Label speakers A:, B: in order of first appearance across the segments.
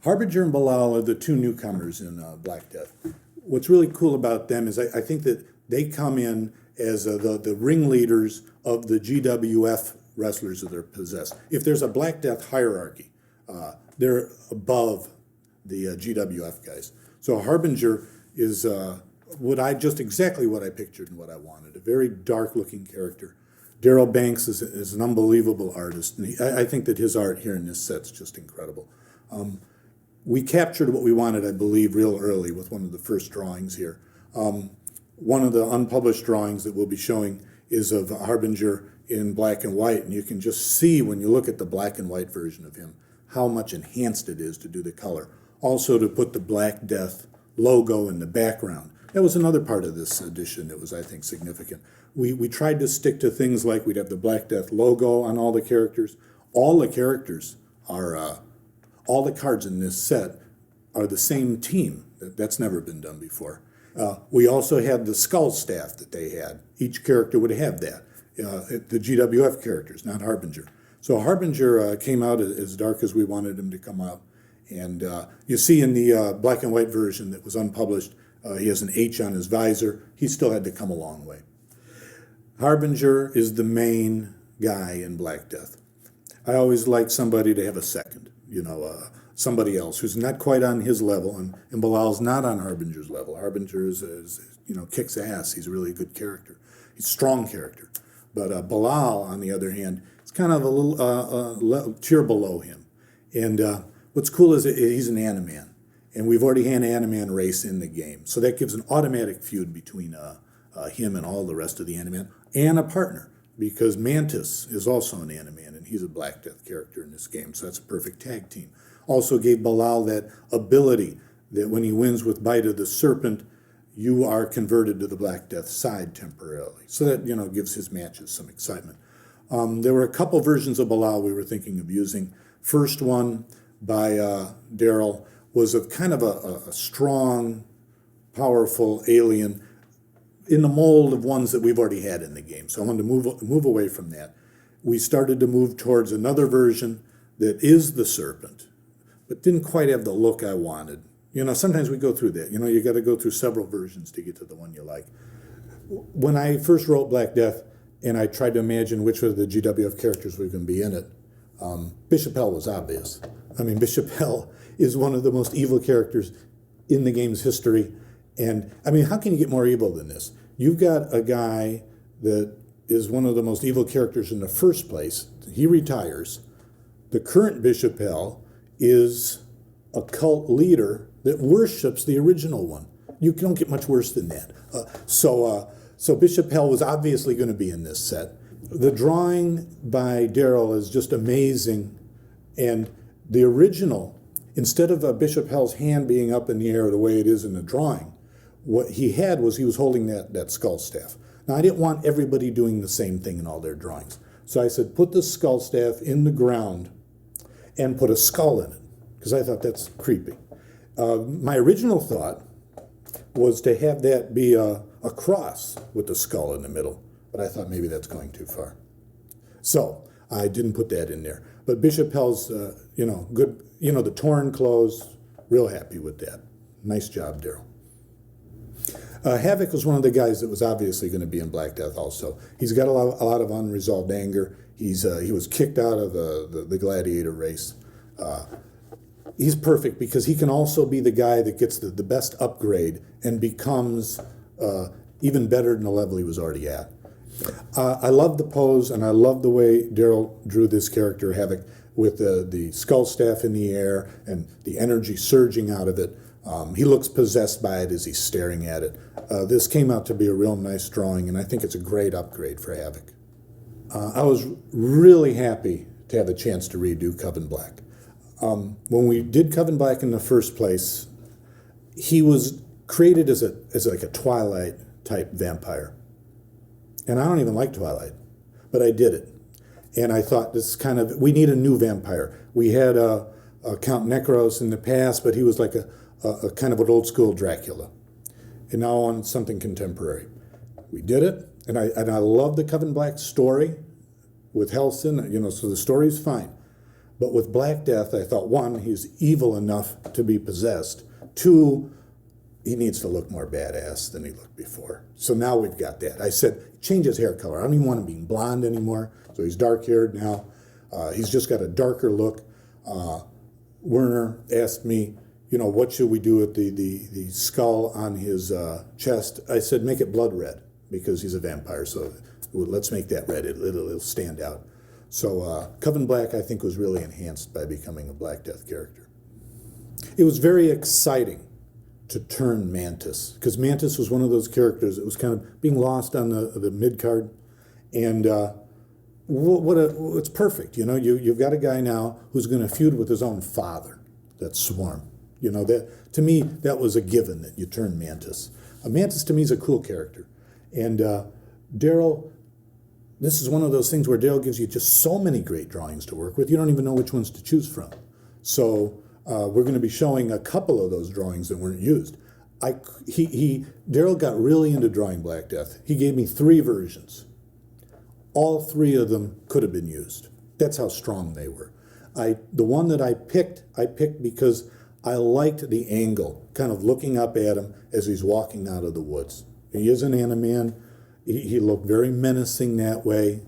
A: Harbinger and Bilal are the two newcomers in Black Death. What's really cool about them is I think that they come in as the ringleaders of the GWF wrestlers that they're possessed. If there's a Black Death hierarchy, they're above the GWF guys. So Harbinger is exactly what I pictured and what I wanted. A very dark-looking character. Darryl Banks is an unbelievable artist, and I think that his art here in this set's just incredible. We captured what we wanted, I believe, real early with one of the first drawings here. One of the unpublished drawings that we'll be showing is of Harbinger in black and white, and you can just see when you look at the black and white version of him how much enhanced it is to do the color. Also to put the Black Death logo in the background. That was another part of this edition that was, I think, significant. We tried to stick to things like we'd have the Black Death logo on all the characters. All the characters are, all the cards in this set are the same team. That's never been done before. We also had the skull staff that they had. Each character would have that. The GWF characters, not Harbinger. So Harbinger came out as dark as we wanted him to come out. And you see in the black and white version that was unpublished, he has an H on his visor. He still had to come a long way. Harbinger is the main guy in Black Death. I always like somebody to have a second, somebody else who's not quite on his level, and Bilal's not on Harbinger's level. Harbinger kicks ass. He's a really good character. He's a strong character. But Bilal, on the other hand, is kind of a little tier below him. And what's cool is he's an Animan, and we've already had an Animan race in the game. So that gives an automatic feud between him and all the rest of the Animan, and a partner, because Mantis is also an Animan, and he's a Black Death character in this game, so that's a perfect tag team. Also gave Bilal that ability that when he wins with Bite of the Serpent, you are converted to the Black Death side temporarily. So that, gives his matches some excitement. There were a couple versions of Bilal we were thinking of using. First one by Darryl was of kind of a strong, powerful alien in the mold of ones that we've already had in the game. So I wanted to move away from that. We started to move towards another version that is the Serpent, but didn't quite have the look I wanted. Sometimes we go through that. You got to go through several versions to get to the one you like. When I first wrote Black Death, and I tried to imagine which of the GWF characters were going to be in it, Bishop Hell was obvious. I mean, Bishop Hell is one of the most evil characters in the game's history. And, how can you get more evil than this? You've got a guy that is one of the most evil characters in the first place. He retires. The current Bishop Hell is a cult leader that worships the original one. You don't get much worse than that. So Bishop Hell was obviously going to be in this set. The drawing by Darryl is just amazing. And the original, instead of Bishop Hell's hand being up in the air the way it is in the drawing, what he had was he was holding that skull staff. Now, I didn't want everybody doing the same thing in all their drawings. So I said, put the skull staff in the ground and put a skull in it, because I thought that's creepy. My original thought was to have that be a cross with the skull in the middle, but I thought maybe that's going too far. So I didn't put that in there. But Bishop Hell's, good, the torn clothes, real happy with that. Nice job, Darryl. Havoc was one of the guys that was obviously going to be in Black Death also. He's got a lot of unresolved anger. He was kicked out of the gladiator race. He's perfect because he can also be the guy that gets the best upgrade and becomes even better than the level he was already at. I love the pose, and I love the way Darryl drew this character, Havoc, with the skull staff in the air and the energy surging out of it. He looks possessed by it as he's staring at it. This came out to be a real nice drawing, and I think it's a great upgrade for Havoc. I was really happy to have a chance to redo Coven Black. When we did Coven Black in the first place, he was created as like a Twilight type vampire. And I don't even like Twilight, but I did it. And I thought we need a new vampire. We had Count Necros in the past, but he was like a kind of an old school Dracula. And now on something contemporary. We did it, and I love the Coven Black story with Helston, so the story's fine. But with Black Death, I thought, one, he's evil enough to be possessed. Two, he needs to look more badass than he looked before. So now we've got that. I said, change his hair color. I don't even want him being blonde anymore. So he's dark-haired now. He's just got a darker look. Werner asked me, what should we do with the skull on his chest? I said, make it blood red, because he's a vampire. So let's make that red. It'll stand out. So Coven Black, I think, was really enhanced by becoming a Black Death character. It was very exciting to turn Mantis, because Mantis was one of those characters that was kind of being lost on the mid-card. And it's perfect. You've got a guy now who's going to feud with his own father. That's Swarm. That to me, that was a given that you turn Mantis. Mantis to me is a cool character. And Darryl, this is one of those things where Darryl gives you just so many great drawings to work with, you don't even know which ones to choose from. So we're going to be showing a couple of those drawings that weren't used. Darryl got really into drawing Black Death. He gave me 3 versions. All 3 of them could have been used. That's how strong they were. The one that I picked because I liked the angle, kind of looking up at him as he's walking out of the woods. He is an Animan. He looked very menacing that way.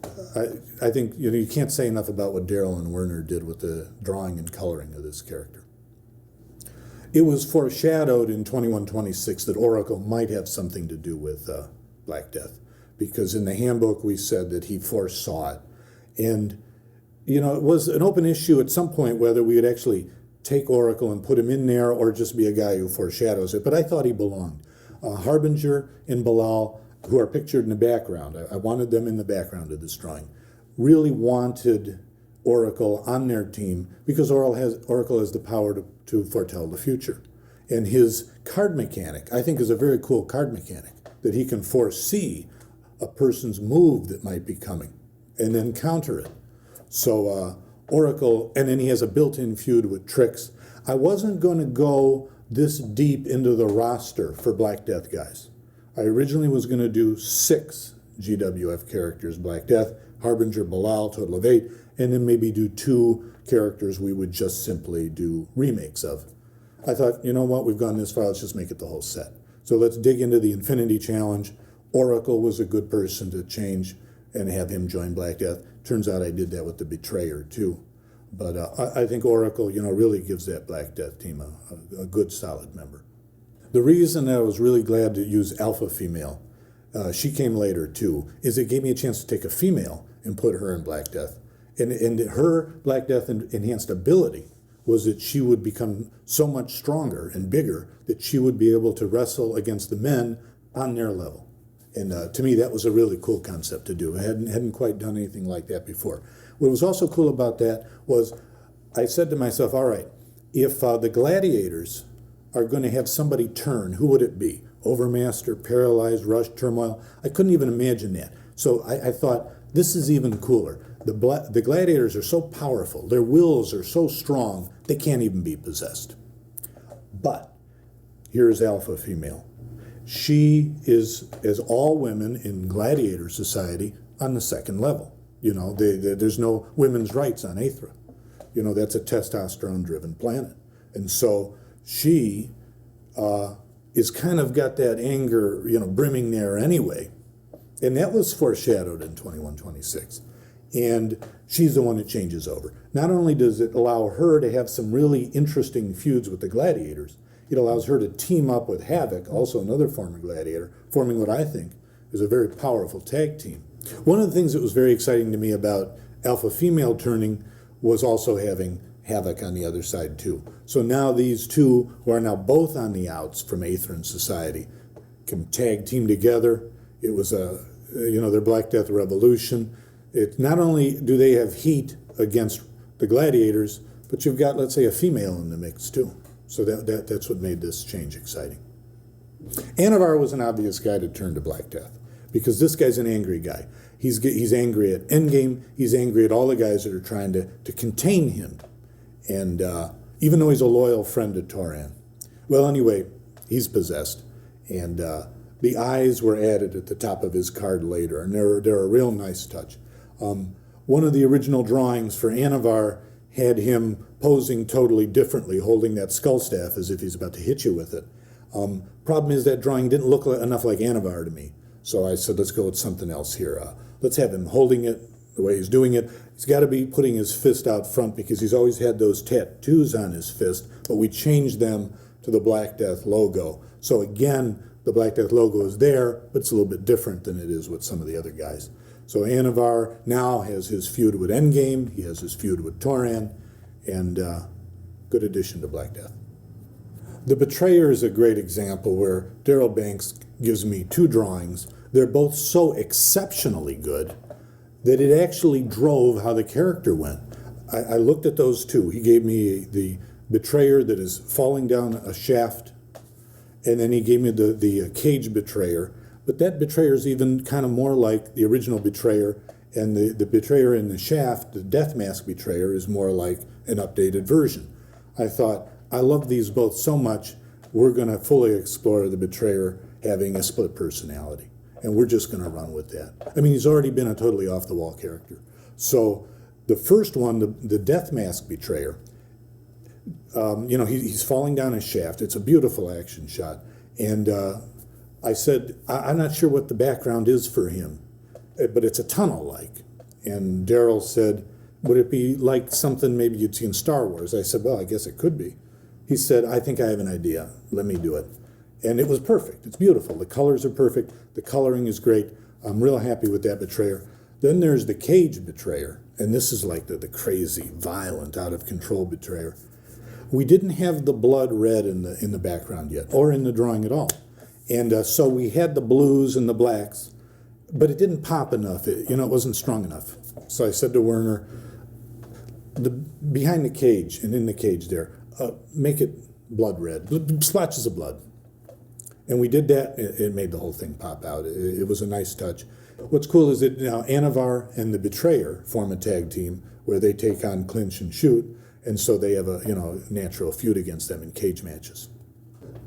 A: I think you can't say enough about what Darryl and Werner did with the drawing and coloring of this character. It was foreshadowed in 2126 that Oracle might have something to do with Black Death, because in the handbook we said that he foresaw it. And, it was an open issue at some point whether we would actually take Oracle and put him in there or just be a guy who foreshadows it, but I thought he belonged. Harbinger and Bilal, who are pictured in the background, I wanted them in the background of this drawing, really wanted Oracle on their team because Oracle has the power to foretell the future. And his card mechanic, I think, is a very cool card mechanic, that he can foresee a person's move that might be coming and then counter it. So Oracle, and then he has a built-in feud with Trix. I wasn't going to go this deep into the roster for Black Death guys. I originally was going to do 6 GWF characters, Black Death, Harbinger, Bilal, total of 8, and then maybe do 2 characters we would just simply do remakes of. I thought, you know what, we've gone this far, let's just make it the whole set. So let's dig into the Infinity Challenge. Oracle was a good person to change and have him join Black Death. Turns out I did that with the Betrayer too. But I think Oracle, really gives that Black Death team a good, solid member. The reason that I was really glad to use Alpha Female, she came later too, is it gave me a chance to take a female and put her in Black Death. And her Black Death enhanced ability was that she would become so much stronger and bigger that she would be able to wrestle against the men on their level. And to me, that was a really cool concept to do. I hadn't quite done anything like that before. What was also cool about that was I said to myself, all right, if the gladiators are going to have somebody turn, who would it be? Overmaster, Paralyzed, Rush, Turmoil? I couldn't even imagine that. So I thought, this is even cooler. The gladiators are so powerful, their wills are so strong, they can't even be possessed. But here's Alpha Female. She is, as all women in gladiator society, on the 2nd level. There's no women's rights on Aethra. That's a testosterone-driven planet. And so she is kind of got that anger, brimming there anyway. And that was foreshadowed in 2126. And she's the one that changes over. Not only does it allow her to have some really interesting feuds with the gladiators, it allows her to team up with Havoc, also another former gladiator, forming what I think is a very powerful tag team. One of the things that was very exciting to me about Alpha Female turning was also having Havoc on the other side too. So now these two, who are now both on the outs from Aethran society, can tag team together. It was their Black Death Revolution. It not only do they have heat against the gladiators, but you've got, let's say, a female in the mix too. So that's what made this change exciting. Anavar was an obvious guy to turn to Black Death because this guy's an angry guy. He's angry at Endgame. He's angry at all the guys that are trying to contain him. And even though he's a loyal friend to Toran. Well, anyway, he's possessed. And the eyes were added at the top of his card later, and they're a real nice touch. One of the original drawings for Anavar had him posing totally differently, holding that skull staff as if he's about to hit you with it. Problem is that drawing didn't look enough like Anavar to me. So I said, let's go with something else here. Let's have him holding it the way he's doing it. He's got to be putting his fist out front because he's always had those tattoos on his fist, but we changed them to the Black Death logo. So again, the Black Death logo is there, but it's a little bit different than it is with some of the other guys. So Anavar now has his feud with Endgame, he has his feud with Toran, and good addition to Black Death. The Betrayer is a great example where Darryl Banks gives me two drawings. They're both so exceptionally good that it actually drove how the character went. I looked at those two. He gave me the Betrayer that is falling down a shaft, and then he gave me the Cage Betrayer. But that Betrayer is even kind of more like the original Betrayer, and the Betrayer in the shaft, the Death Mask Betrayer, is more like an updated version. I thought, I love these both so much, we're going to fully explore the Betrayer having a split personality. And we're just going to run with that. I mean, he's already been a totally off-the-wall character. So the first one, the Death Mask Betrayer, he's falling down a shaft. It's a beautiful action shot. And I said, I'm not sure what the background is for him, but it's a tunnel-like. And Darryl said, would it be like something maybe you'd see in Star Wars? I said, well, I guess it could be. He said, I think I have an idea. Let me do it. And it was perfect. It's beautiful. The colors are perfect. The coloring is great. I'm real happy with that Betrayer. Then there's the Cage Betrayer. And this is like the crazy, violent, out-of-control Betrayer. We didn't have the blood red in the background yet, or in the drawing at all. And so we had the blues and the blacks, but it didn't pop enough. It wasn't strong enough. So I said to Werner, behind the cage and in the cage there, make it blood red, splotches of blood. And we did that. It made the whole thing pop out. It was a nice touch. What's cool is that now Anavar and the Betrayer form a tag team where they take on Clinch and Shoot, and so they have a natural feud against them in cage matches.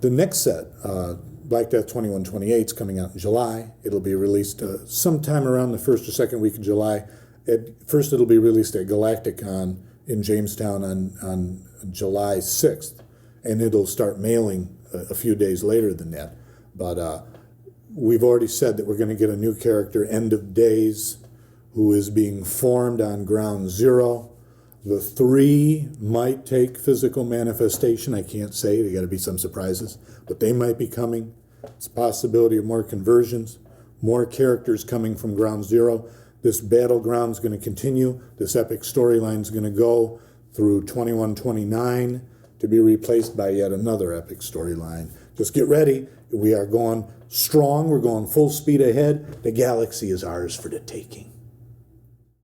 A: The next set, Black Death 2128, is coming out in July. It'll be released sometime around the first or second week of July. At first, it'll be released at Galacticon in Jamestown on July 6th, and it'll start mailing a few days later than that. But we've already said that we're going to get a new character, End of Days, who is being formed on Ground Zero. The three might take physical manifestation. I can't say. There got to be some surprises, but they might be coming. It's a possibility of more conversions, more characters coming from Ground Zero. This battleground is going to continue. This epic storyline is going to go through 2129 to be replaced by yet another epic storyline. Just get ready. We are going strong. We're going full speed ahead. The galaxy is ours for the taking.